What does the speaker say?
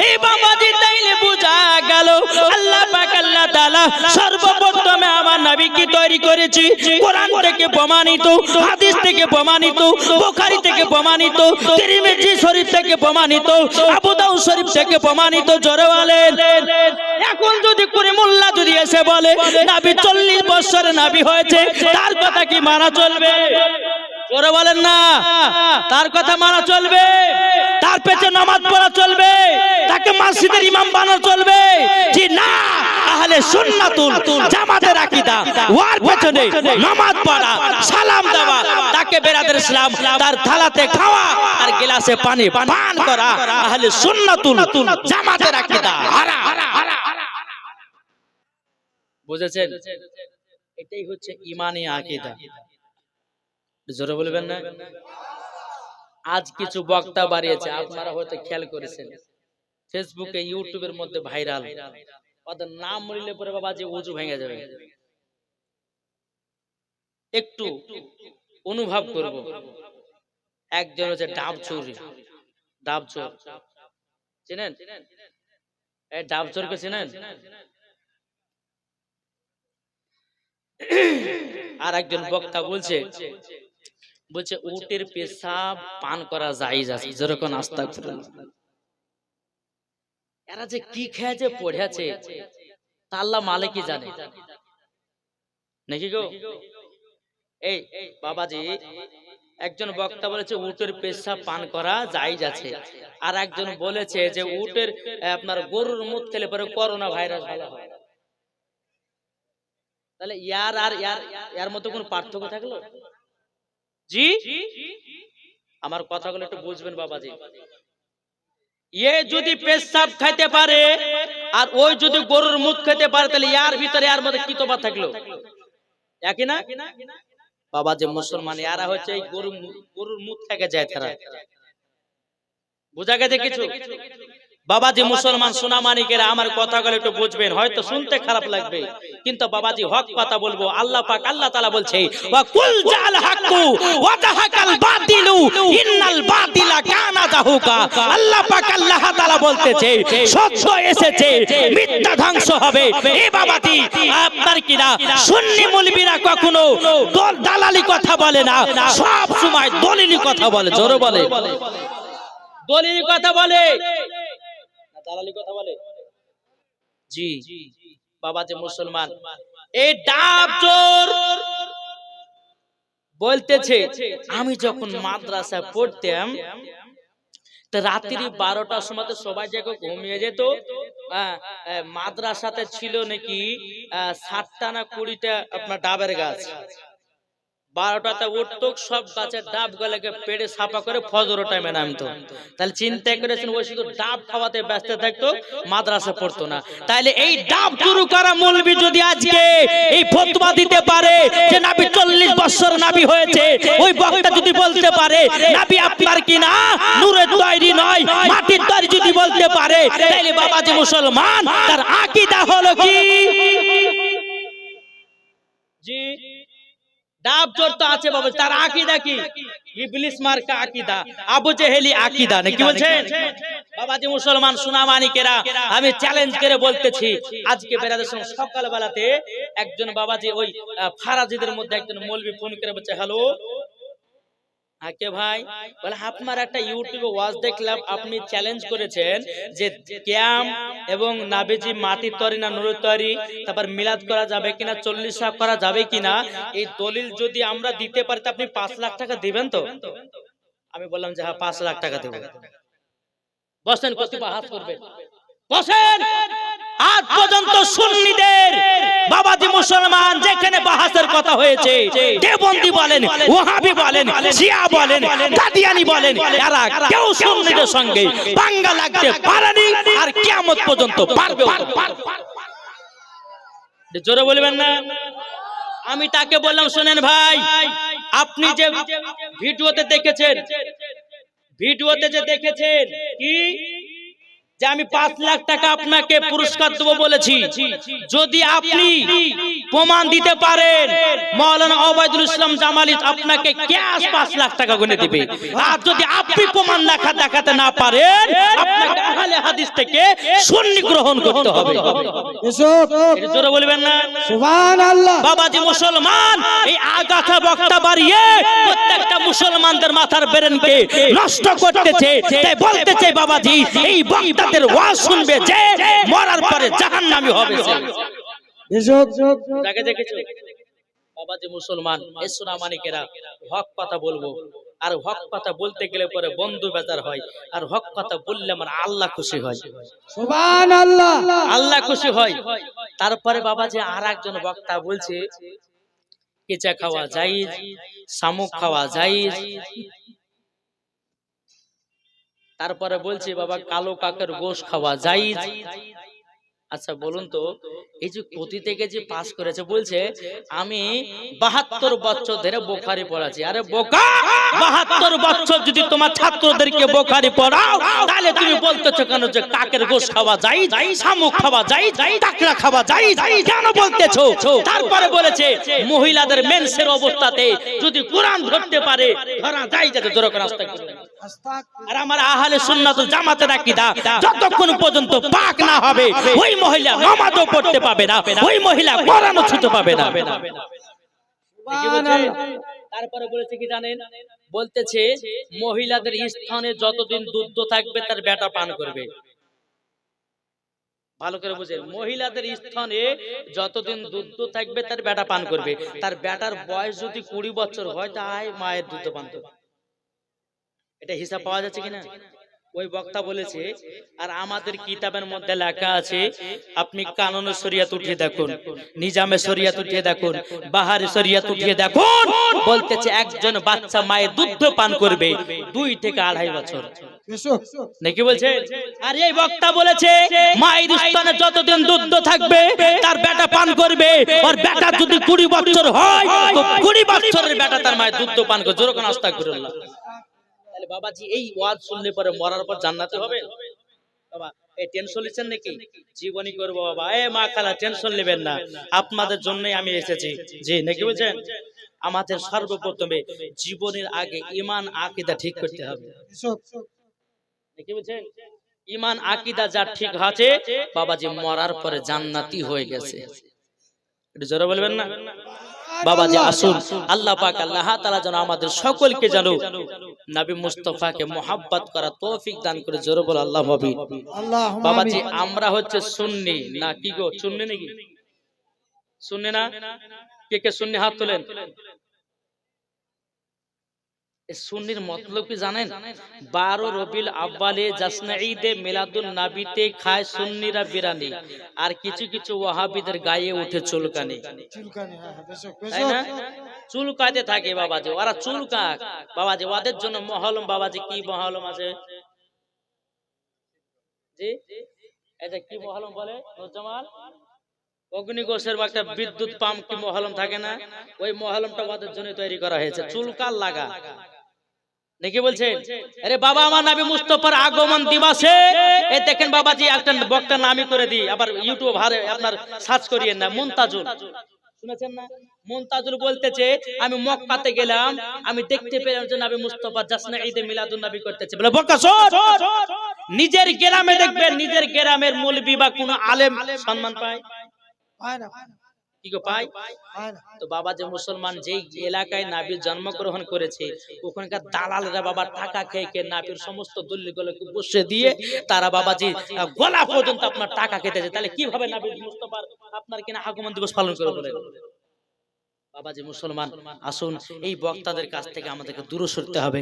এই বাবাজি তাইলে বুঝা গেল আল্লাহ পাক আল্লাহ তাআলা সর্বপ্রথমে আমার নবী কি তৈরি করেছে কোরআন থেকে প্রমাণিত, হাদিস থেকে প্রমাণিত, বুখারী থেকে প্রমাণিত, তিরমিজি শরীফ থেকে প্রমাণিত, আবু দাউদ শরীফ থেকে প্রমাণিত। জোরে বলেন। এখন যদি করে মোল্লা যদি এসে বলে নবী 40 বছরে নবী হয়েছে, তার কথা কি মানা চলবে? জোরে বলেন না। তার কথা মানা চলবে? তার পেছনে নামাজ পড়া চলবে? তাকে মসজিদের ইমাম বানানো চলবে? জি না। আহলে সুন্নাতুল জামাতের আকীদা ওয়ার পেছনে নামাজ পড়া, সালাম দেওয়া, তাকে বেরাদের ইসলাম তার থালাতে খাওয়া আর গ্লাসে পানি পান করা আহলে সুন্নাতুল জামাতের আকীদা। বুঝেছেন? এটাই হচ্ছে ঈমানি আকীদা। জোরে বলবেন না। আজ কিছু বক্তা বাড়িয়েছে, আপনারা হয়তো খেয়াল করেছেন, ফেসবুকে ইউটিউবের মধ্যে ভাইরাল। ওদের নাম বললে পরে বাবা যে ওযু ভেঙে যাবে। একটু অনুভব করব। একজন হচ্ছে ডাবচোর। ডাবচোর চেনেন? এই ডাবচোরকে চেনেন? আর একজন বক্তা বলছে উটের পেশাব পান করা জায়েজ আছে। যেরকম আস্তাগফিরুল্লাহ। এরা যে কি খেয়েছে পড়েছে তা আল্লাহ মালিকই জানে নাকি গো। এই বাবাজি একজন বক্তা বলেছে উটের পেশাব পান করা জায়েজ আছে, আর একজন বলেছে যে উটের আপনার গরুর মুত খেলে পরে করোনা ভাইরাস ভালো হয়। তাহলে ইয়ার আর ইয়ার মধ্যে কোনো পার্থক্য থাকলো? জি আমার কথাগুলো একটু বুঝবেন বাবাজি। এ যদি পেশাব খাইতে পারে আর ওই যদি গরুর মুত খেতে পারে, তাহলে ইয়ার ভিতরে ইয়ার মধ্যে কি তফাৎ থাকলো? একই না বাবাজি। মুসলমান এরা হচ্ছে এই গরুর মুত থেকে যায় তারা। বুঝা গেছে কিছু? বাবাজি মুসলমান সোনামানিকেরা আমার কথাগুলো একটু বুঝবেন। হয়তো শুনতে খারাপ লাগবে, কিন্তু বাবাজি হক কথা বলবো। আল্লাহ পাক আল্লাহ তাআলা বলছে ওয়া কুল জাল হাক্কু ওয়া তাহাকাল বাতিলু ইন্নাল বাতিলা কানা যাহুকা। আল্লাহ পাক আল্লাহ তাআলা বলতেছে সত্য এসেছে, মিথ্যা ধ্বংস হবে। এ বাবাজি আপনার কিনা সুন্নি মুলবিরা কখনো দালালি কথা বলে না, সব সময় দলিলি কথা বলে। জোরে বলে। দলিলি কথা বলে, দালালি কথা বলে। জি বাবাজি মুসলমান এই ডাবচোর বলতেছে আমি যখন মাদ্রাসায় পড়তাম তো রাত্রি 12টার সময় সবাই যখন ঘুমিয়ে যেত, মাদ্রাসাতে ছিল নাকি 60টা না 20টা আপনার ডাবের গাছ। 12টাতে উঠতো, সব গাছের ডাব গুলোকে পেড়ে সাফা করে ফজর টাইমে নামতো। তাহলে চিন্তা করেছেন ওই শুধু ডাব খাওয়াতে ব্যস্ত থাকতো, মাদ্রাসা পড়তো না। তাহলে এই ডাব শুরু করা মৌলবি যদি আজকে এই ফতোয়া দিতে পারে যে নবী 40 বছর নবী হয়েছে, ওই বক্তা যদি বলতে পারে নবী আপনার কি না নূরের তৈরি নয় মাটির তৈরি যদি বলতে পারে, তাহলে বাবাজি মুসলমান তার আকীদা হলো কি? জি ডাবচোর তো আছে বাবা, তার আকীদা কি? ইবলিস মার্কা আকীদা, আবু জেহেলি আকীদা। নাকি বলছেন বাবাজি মুসলমান সোনামানিকেরা? আমি চ্যালেঞ্জ করে বলতেছি আজকে বেরাদের সকাল বেলাতে একজন বাবাজি ওই ফারাজিদের মধ্যে একজন মৌলবি ফোন করে বলছে হ্যালো আকে ভাই, বলে আপনার একটা ইউটিউবে ওয়াজ দেখলাম, আপনি চ্যালেঞ্জ করেছেন যে কিয়াম এবং নাবিজি মাটির তৈরি না নূরের তৈরি, তারপর মিলাদ করা যাবে কিনা, 40 সাপ করা যাবে কিনা, এই দলিল যদি আমরা দিতে পারি তো আপনি 5 লাখ টাকা দিবেন তো? আমি বললাম যে হ্যাঁ 5 লাখ টাকা দেব। বসেন, কতিপয় হাত করবে, বসেন। আজ পর্যন্ত সুন্নিদের বাবাজি মুসলমান যেখানে বাহাসের কথা হয়েছে, দেওবন্দি বলেন, ওয়াহাবি বলেন, শিয়া বলেন, কাদিয়ানি বলেন, এরা কেউ সুন্নিদের সঙ্গে পাঙ্গা লাগতে পারেনি আর কিয়ামত পর্যন্ত পারবে না। জোরে বলবেন না? আমি তাকে বললাম শুনেন ভাই, আপনি যে ভিডিওতে দেখেছেন কি যে আমি 5 লাখ টাকা আপনাকে পুরস্কার দেবো বলেছি, যদি আপনি প্রমাণ দিতে পারেন মাওলানা ওবায়দুল ইসলাম জামালি আপনাকে ক্যাশ 5 লাখ টাকা গুনে দিবে। আর যদি আপনি প্রমাণ দেখাতে না পারেন আপনাকে আহলে হাদিস থেকে সুন্নি গ্রহণ করতে হবে। এটা জোরে বলবেন না সুবহানাল্লাহ। বাবাজি মুসলমান এই আগাছা বক্তা বাড়িয়ে প্রত্যেকটা মুসলমানদের মাথার ব্রেনকে নষ্ট করতেছে। তাই বলতে চাই বাবাজি এই বক্তাদের ওয়াজ শুনবে যে মরার পরে জাহান্নামী হবে সে। দেখে দেখেছো বাবাজি মুসলমান এই সোনা মানিকেরা, হক কথা বলবো, আর হক কথা বলতে গেলে পরে বন্ধু বেজার হয়, আর হক কথা বললে আমার আল্লাহ খুশি হয়। সুবহানাল্লাহ, আল্লাহ খুশি হয়। তারপরে বাবাজি আর একজন বক্তা বলছে কেঁচা খাওয়া জায়েজ, শামুক খাওয়া জায়েজ। তারপরে বলছে বাবা কালো কাকের গোশত খাওয়া জায়েজ। আচ্ছা বলুন তো, এই যে কোথি থেকে যে পাস করেছে বলছে আমি 72 বছর ধরে বুখারী পড়াচ্ছি। আরে বোকা, 72 বছর যদি তোমার ছাত্রদেরকে বুখারী পড়াও তাহলে তুমি বলতেছো কেন যে কাকের গোশত খাওয়া জায়েজ, শামুক খাওয়া জায়েজ, কাকড়া খাওয়া জায়েজ, কেন বলতেছো? তারপরে বলেছে মহিলাদের মেন্সের অবস্থাতে যদি কোরআন ধরতে পারে ধরা যায়, যাতে জোরে করে আস্তাগফিরুল্লাহ। আর আমার আহলে সুন্নাত ওয়াল জামাতের আকীদা যতক্ষণ পর্যন্ত পাক না হবে ওই মহিলা নামাজও পড়তে পাবে না, ওই মহিলা কোরআনও ছুঁতে পাবে না। তারপরে বলেছে কি জানেন, বলতেছে মহিলাদের স্থানে যতদিন দুধ থাকবে তার বেটা পান করবে। ভালো করে বুঝেন, মহিলাদের স্থানে যতদিন দুধ থাকবে তার বেটা পান করবে। তার বেটার বয়স যদি 20 বছর হয় তাই মায়ের দুধ পান করবে। এটা হিসাব পাওয়া যাচ্ছে কিনা? ওই বক্তা বলেছে। আর আমাদের কিতাবের মধ্যে লেখা আছে, আপনি কানুনে শরিয়াত উঠিয়ে দেখুন, নিজামে শরিয়াত উঠিয়ে দেখুন, বাহারে শরিয়াত উঠিয়ে দেখুন, বলতেছে একজন বাচ্চা মায়ের দুধ পান করবে 2 থেকে 2.5 বছর। নাকি বলছে? আর এই বক্তা বলেছে মায়ের স্থানে যতদিন দুধ থাকবে তার বেটা পান করবে। আর বেটা যদি 20 বছর হয় তো 20 বছরের বেটা তার মায়ের দুধ পান করবে। জোরে করে আস্তাগফিরুল্লাহ। বাবাজি এই ওয়াজ শুনলে পরে মরার পর জান্নাতে হবে বাবা। এই টেনশন নিচ্ছেন নাকি? জীবনী করব বাবা। এ মা খালা টেনশন নেবেন না, আপনাদের জন্যই আমি এসেছি। জি নাকি বলছেন? আমাদের সর্বপ্রথমে জীবনের আগে ঈমান আকীদা ঠিক করতে হবে। নাকি বলছেন? ঈমান আকীদা যার ঠিক আছে বাবাজি মরার পরে জান্নাতি হয়ে গেছে। একটু জোরে বলবেন না বাবাজি। আসুন আল্লাহ পাক আল্লাহ তাআলা যেন আমাদের সকলকে যেন নবী মুস্তাফাকে মুহাব্বত করা তৌফিক দান করে। জোরে বল আল্লাহুম্মা আমিন। বাবাজি আমরা হচ্ছে সুন্নি না কি গো? সুন্নি নাকি? সুন্নি না? কে কে সুন্নি হাত তোলেন। সুন্নির মতলব কি জানেন? 12 রবিউল আউয়ালে জাসনে ঈদে মিলাদুন নবীতে খায় সুন্নিরা বিরানি, আর কিছু কিছু ওয়াহাবিদের গায়ে উঠে চুলকানি। তাই না? চুলকাতে থাকে বাবাজি, ওরা চুলকাক বাবাজি। ওদের জন্য মহলম বাবাজি। কি মহলম আছে? জি এটা কি মহলম বলে নুরজামাল? অগ্নিকোষের একটা বিদ্যুৎ পাম্প কি মহলম থাকে না? ওই মহলমটা ওদের জন্য তৈরি করা হয়েছে, চুলকাল লাগা। নাকি বলছেন? আরে বাবা আমার নবী মুস্তাফার আগমন দিবসে এই দেখেন বাবাজি একটা বক্তার নামই করে দিই, আবার ইউটিউব হারে আপনার সার্চ করিয়েন না, মুনতাজুল। শুনেছেন না? মুনতাজুল বলতেছে আমি মক্কাতে গেলাম, আমি দেখতে পেলাম যে নবী মুস্তাফা জাসনে ঈদে মিলাদুন নবী করতেছে। বলে বক্কা শোন, নিজের গ্রামে দেখবেন নিজের গ্রামের মৌলবি বা কোনো আলেম সম্মান পায়? পায় না। কি গো পায়? তো বাবা যে মুসলমান যেই এলাকায় নবী জন্মগ্রহণ করেছে ওখানকার দালালরা বাবা টাকা খেয়ে নবীর সমস্ত দলিলগুলোকে বসে দিয়ে তারা বাবাজি গলা পর্যন্ত আপনার টাকা খেতেছে। তাহলে কিভাবে নবী মুস্তাফার আপনার কিনা আগমন দিবস পালন করে বলেন? বাবাজি মুসলমান আসুন এই বক্তাদের কাছ থেকে আমাদেরকে দূরে সরতে হবে।